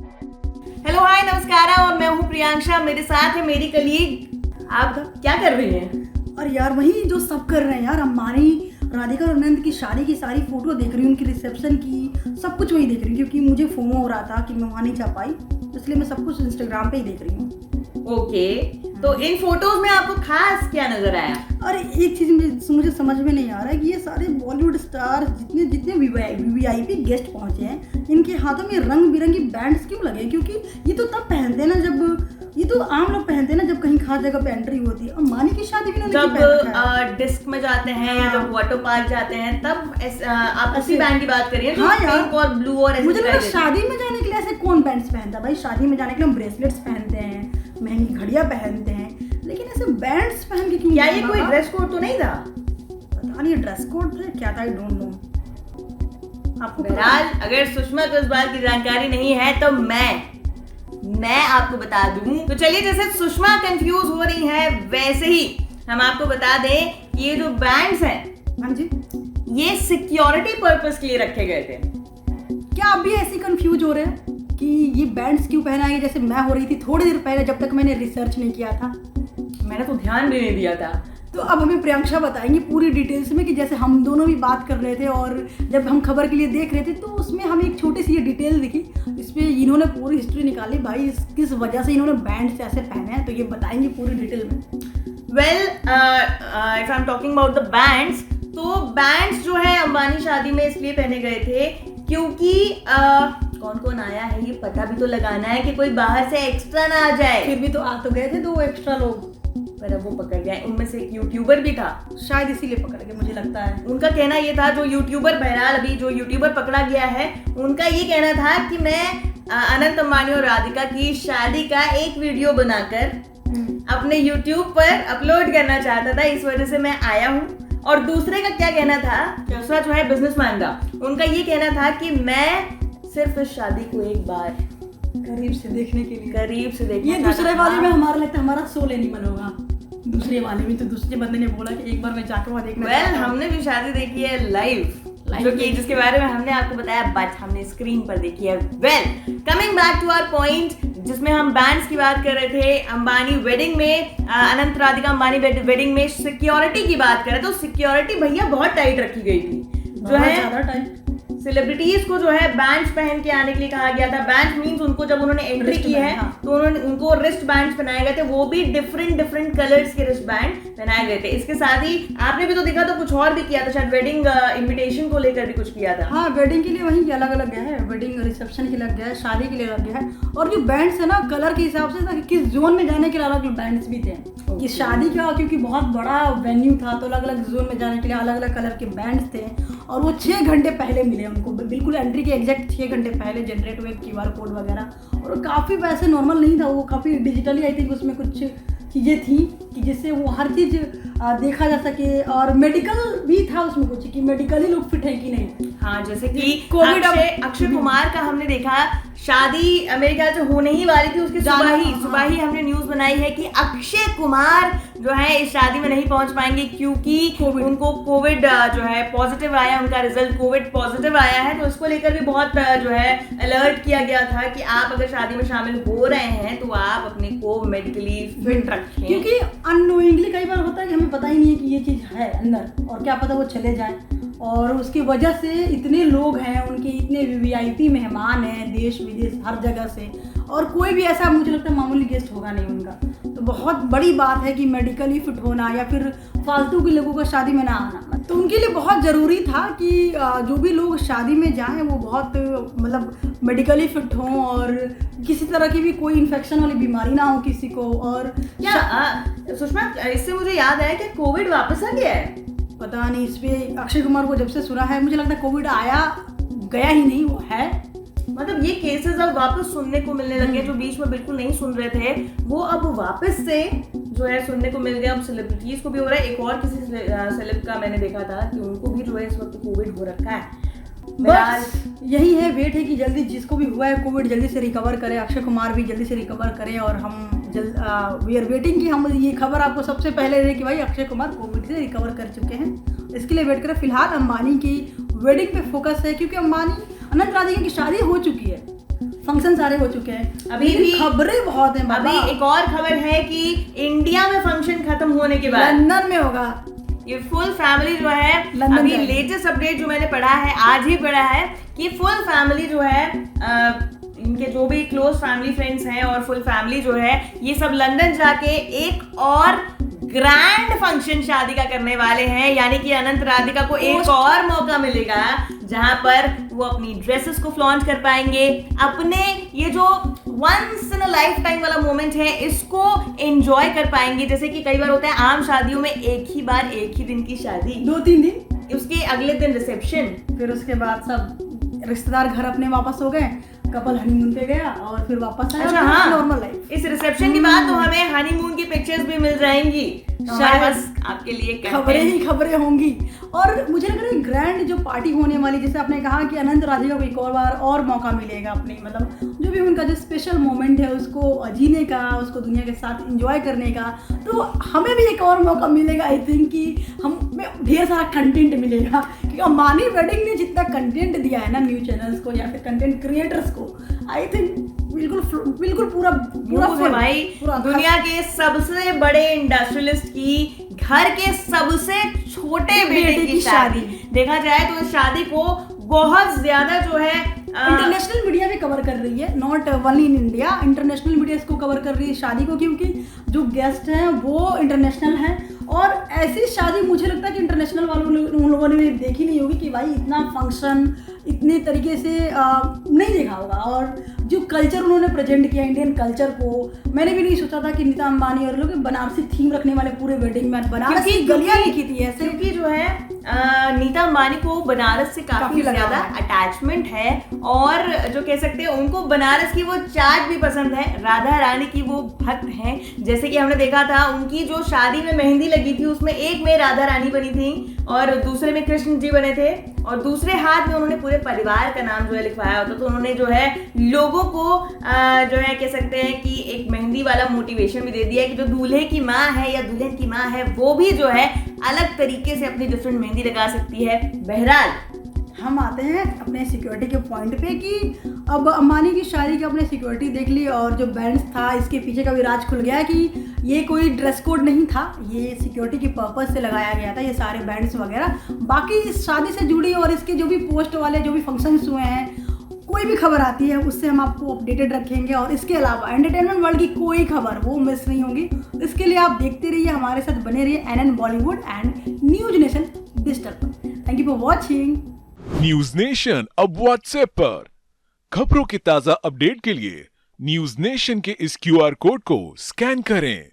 Hello hi नमस्कार, और मैं हूँ प्रियांशा। मेरे साथ है मेरी कलीग। आप क्या कर रही हैं? और यार वही जो सब कर रहे हैं यार, अंबानी राधिका और नंद की शादी की सारी फोटो देख रही हूँ, उनकी रिसेप्शन की सब कुछ वही देख रही हूँ, क्योंकि मुझे फोमो हो रहा था कि मैं वहाँ नहीं जा पाई, इसलिए मैं सब कुछ इंस्टाग्राम पे ही देख रही हूँ। ओके, तो इन फोटोज में आपको खास क्या नजर आया? अरे एक चीज मुझे समझ में नहीं आ रहा है कि ये सारे बॉलीवुड स्टार जितने जितने वीआईपी गेस्ट पहुंचे हैं, इनके हाथों में रंग बिरंगी बैंड्स क्यों लगे? क्योंकि ये तो तब पहनते हैं ना जब, ये तो आम लोग पहनते हैं ना जब कहीं खास जगह पे एंट्री होती है। अंबानी की शादी भी जब डिस्क में जाते हैं या जब वाटर पार्क जाते हैं तब आप उसी बैंड की बात करिए। हाँ यार, पिंक और ब्लू और मुझे लगा शादी में जाने के लिए ऐसे कौन बैंड्स पहनता है भाई? शादी में जाने के लिए हम ब्रेसलेट्स पहनते हैं, महंगी घड़ियां पहनते हैं, लेकिन ऐसे बैंड्स पहन के क्यों? क्या ये कोई ड्रेस कोड तो नहीं था? पता नहीं ड्रेस कोड क्या था, आई डोंट नो। आपको बहरहाल अगर सुषमा को इस बात की जानकारी नहीं है तो मैं आपको बता दूं। तो चलिए, जैसे सुषमा कंफ्यूज हो रही है वैसे ही हम आपको बता दें कि ये जो बैंड्स हैं, हाँ जी, ये सिक्योरिटी पर्पस के लिए रखे गए थे। क्या आप भी ऐसे कंफ्यूज हो रहे हैं कि ये बैंड्स क्यों पहनाएंगे जैसे मैं हो रही थी थोड़ी देर पहले, जब तक मैंने रिसर्च नहीं किया था? मैंने तो ध्यान भी नहीं दिया था। तो अब हमें प्रियांशा बताएंगी पूरी डिटेल्स में कि जैसे हम दोनों भी बात कर रहे थे और जब हम खबर के लिए देख रहे थे तो उसमें हमें एक छोटी सी ये डिटेल दिखी, इसमें इन्होंने पूरी हिस्ट्री निकाली भाई, किस वजह से इन्होंने बैंड्स ऐसे पहने हैं, तो ये बताएंगे पूरी डिटेल में। Well, if I am talking about the bands, तो बैंड्स जो है अंबानी शादी में इसलिए पहने गए थे क्योंकि कौन कौन आया है ये पता भी तो लगाना है कि कोई बाहर से एक्स्ट्रा ना आ जाए। फिर भी तो आ तो गए थे 2 एक्स्ट्रा लोग, पर अब वो पकड़ गए। उनमें से एक यूट्यूबर भी था, शायद इसीलिए पकड़ के, मुझे लगता है। उनका कहना ये था, जो यूट्यूबर, बहरहाल अभी जो यूट्यूबर पकड़ा गया है, उनका ये कहना था कि मैं अनंत अंबानी और राधिका की शादी का एक वीडियो बनाकर अपने यूट्यूब पर अपलोड करना चाहता था, इस वजह से मैं आया हूँ। और दूसरे का क्या कहना था, दूसरा जो है बिजनेसमैन का, उनका ये कहना था कि मैं सिर्फ इस शादी को एक बार करीब से देखने के लिए, करीब से देखना। ये दूसरे वाले में हमारा लगता है हमारा सोल एनिमल होगा। दूसरे वाले में तो दूसरे बंदे ने बोला कि एक बार मैं जाकर वहाँ देखना। वेल, हमने भी शादी देखी है लाइव, जो कि जिसके बारे में हमने आपको बताया, बट हमने स्क्रीन पर देखी है। Well, coming back to our point, जिसमें हम बैंड्स की बात कर रहे थे। अंबानी वेडिंग में, अनंत राधिका अंबानी वेडिंग में सिक्योरिटी की बात कर रहे थे, तो सिक्योरिटी भैया बहुत टाइट रखी गई थी। जो है ज्यादा टाइट, सेलिब्रिटीज को जो है बैंड्स पहन के आने के लिए कहा गया था। बैंड मींस उनको जब उन्होंने एंट्री की है, हाँ। तो उनको रिस्ट बैंड्स पहनाए गए थे, वो भी डिफरेंट कलर्स के रिस्ट बैंड पहनाए गए थे। इसके साथ ही आपने भी तो देखा, तो कुछ और भी किया था, शायद वेडिंग इनविटेशन को लेकर भी कुछ किया था। हाँ, वेडिंग के लिए वही अलग अलग गया है, वेडिंग रिसेप्शन के लिए अलग गया है, शादी के लिए अलग गया है। और जो बैंड्स है ना, कलर के हिसाब से था कि किस जोन में जाने के लिए अलग अलग बैंड्स भी थे। कि शादी का क्योंकि बहुत बड़ा वेन्यू था, तो अलग अलग जोन में जाने के लिए अलग अलग कलर के बैंड्स थे। और वो 6 घंटे पहले मिले उनको, बिल्कुल एंट्री के एग्जैक्ट 6 घंटे पहले जनरेट हुए QR कोड वगैरह। और काफ़ी वैसे नॉर्मल नहीं था वो, काफ़ी डिजिटली आई थिंक उसमें कुछ चीज़ें थी कि जिससे वो हर चीज़ देखा जा सके। और मेडिकल भी था उसमें कुछ कि मेडिकली लोग फिट है कि नहीं। हाँ, जैसे कि कोविड, अक्षय कुमार का हमने देखा, शादी मेरे ख्याल से होने ही वाली थी, उसके सुबह ही हमने न्यूज बनाई है कि अक्षय कुमार जो है इस शादी में नहीं पहुंच पाएंगे क्योंकि उनको कोविड जो है पॉजिटिव आया, उनका रिजल्ट कोविड पॉजिटिव आया है। तो इसको लेकर भी बहुत जो है अलर्ट किया गया था कि आप अगर शादी में शामिल हो रहे हैं तो आप अपने को मेडिकली फिट रखें, क्योंकि अननोइंगली कई बार होता है कि हमें पता ही नहीं है कि ये चीज़ है अंदर, और क्या पता वो चले जाए। और उसकी वजह से इतने लोग हैं, उनके इतने वीआईपी मेहमान हैं देश विदेश हर जगह से, और कोई भी ऐसा मुझे लगता है मामूली गेस्ट होगा नहीं उनका। तो बहुत बड़ी बात है कि मेडिकली फिट होना या फिर फालतू के लोगों का शादी में ना आना, तो उनके लिए बहुत ज़रूरी था कि जो भी लोग शादी में जाएं वो बहुत मतलब मेडिकली फिट हों और किसी तरह की भी कोई इन्फेक्शन वाली बीमारी ना हो किसी को। और क्या सुषमा, इससे मुझे याद आया कि कोविड वापस आ गया है। पता नहीं, इस पे अक्षय कुमार को जब से सुना है मुझे लगता है कोविड आया गया ही नहीं, वो है। मतलब ये केसेस अब वापस सुनने को मिलने लगे, जो बीच में बिल्कुल नहीं सुन रहे थे वो अब वापस से जो है सुनने को मिल गया। अब सेलिब्रिटीज को भी हो रहा है। एक और किसी सेलिब का मैंने देखा था कि उनको भी जो है इस वक्त कोविड हो रखा है। बस यही है, वेट है कि जल्दी जिसको भी हुआ है कोविड जल्दी से रिकवर करे, अक्षय कुमार भी जल्दी से रिकवर करें। और हम वी आर वेटिंग कि हम ये खबर आपको सबसे पहले दे कि भाई अक्षय कुमार कोविड से रिकवर कर चुके हैं, इसके लिए वेट करें। फिलहाल अंबानी की वेडिंग पे फोकस है क्योंकि अंबानी अनंत राधिका की शादी हो चुकी है, फंक्शन सारे हो चुके हैं, अभी लेकिन भी खबरें बहुत हैं बाबा। अभी एक और खबर है कि इंडिया में फंक्शन खत्म होने के बाद लंदन में होगा ये फुल फैमिली जो है, लंदन अभी जाएगी। लेटेस्ट अपडेट जो मैंने पढ़ा है, आज ही पढ़ा है कि फुल फैमिली जो है इनके जो भी क्लोज फैमिली फ्रेंड्स हैं और फुल फैमिली जो है ये सब लंदन जाके एक और ग्रैंड फंक्शन शादी का करने वाले हैं। यानी कि अनंत राधिका को एक और मौका मिलेगा जहां पर वो अपनी ड्रेसेस को फ्लॉन्च कर पाएंगे, अपने ये जो once in a lifetime वाला मोमेंट है इसको एंजॉय कर पाएंगे। जैसे कि कई बार होता है आम शादियों में एक ही बार एक ही दिन की शादी, 2-3 दिन, उसके अगले दिन रिसेप्शन, फिर उसके बाद सब रिश्तेदार घर अपने वापस हो गए, कपल हनीमून पे गया और फिर वापस आया। अच्छा हाँ, नॉर्मल लाइफ। इस रिसेप्शन के बाद तो हमें हनीमून की पिक्चर्स भी मिल जाएंगी, हमारे पास आपके लिए खबरें ही खबरें होंगी। और मुझे लग रहा है ग्रैंड जो पार्टी होने वाली, जैसे आपने कहा कि अनंत राधिका को एक और बार और मौका मिलेगा अपने मतलब जो भी उनका जो स्पेशल मोमेंट है उसको जीने का, उसको दुनिया के साथ एंजॉय करने का, तो हमें भी एक और मौका मिलेगा। आई थिंक कि हमें ढेर सारा कंटेंट मिलेगा, क्योंकि अंबानी वेडिंग ने जितना कंटेंट दिया है ना न्यूज चैनल्स को या फिर कंटेंट क्रिएटर्स को, आई थिंक बिल्कुल पूरा है भाई। दुनिया के सबसे बड़े इंडस्ट्रियलिस्ट की घर के सबसे छोटे बेटे की शादी, देखा जाए तो इस शादी को बहुत ज्यादा जो है इंटरनेशनल मीडिया भी कवर कर रही है, not only in India, international media इसको कवर कर रही है शादी को, क्योंकि जो गेस्ट हैं वो इंटरनेशनल हैं। और ऐसी शादी मुझे लगता है कि इंटरनेशनल वालों ने उन लोगों ने देखी नहीं होगी कि भाई इतना फंक्शन इतने तरीके से नहीं देखा होगा। और जो कल्चर उन्होंने प्रेजेंट किया इंडियन कल्चर को, मैंने भी नहीं सोचा था कि नीता अंबानी और लोग बनारसी थीम रखने वाले पूरे वेडिंग में बनारस की गलियां लिखी थी ऐसे, क्योंकि जो है नीता अंबानी को बनारस से काफी ज्यादा अटैचमेंट है और जो कह सकते हैं उनको बनारस की वो चाट भी पसंद है, राधा रानी की वो भक्त हैं। जैसे कि हमने देखा था उनकी जो शादी में मेहंदी लगी थी उसमें एक में राधा रानी बनी थी और दूसरे में कृष्ण जी बने थे और दूसरे हाथ में उन्होंने पूरे परिवार का नाम जो है लिखवाया होता। तो उन्होंने जो है लोगों को जो है कह सकते हैं कि एक मेहंदी वाला मोटिवेशन भी दे दिया कि जो दूल्हे की माँ है या दुल्हन की माँ है वो भी जो है अलग तरीके से अपनी डिफरेंट मेहंदी लगा सकती है। बहरहाल हम आते हैं अपने सिक्योरिटी के पॉइंट पे कि अब अंबानी की शादी की अपने सिक्योरिटी देख ली और जो बैंड्स था इसके पीछे का भी राज खुल गया कि ये कोई ड्रेस कोड नहीं था, ये सिक्योरिटी के पर्पस से लगाया गया था ये सारे बैंड्स वगैरह। बाकी इस शादी से जुड़ी और इसके जो भी पोस्ट वाले जो भी फंक्शंस हुए हैं, कोई भी खबर आती है उससे हम आपको अपडेटेड रखेंगे और इसके अलावा एंटरटेनमेंट वर्ल्ड की कोई खबर वो मिस नहीं होगी। इसके लिए आप देखते रहिए, हमारे साथ बने रहिए NN Bollywood and News Nation digital पर। Thank you for watching. News Nation अब व्हाट्सएप पर खबरों के ताजा अपडेट के लिए न्यूज नेशन के इस QR कोड को स्कैन करें।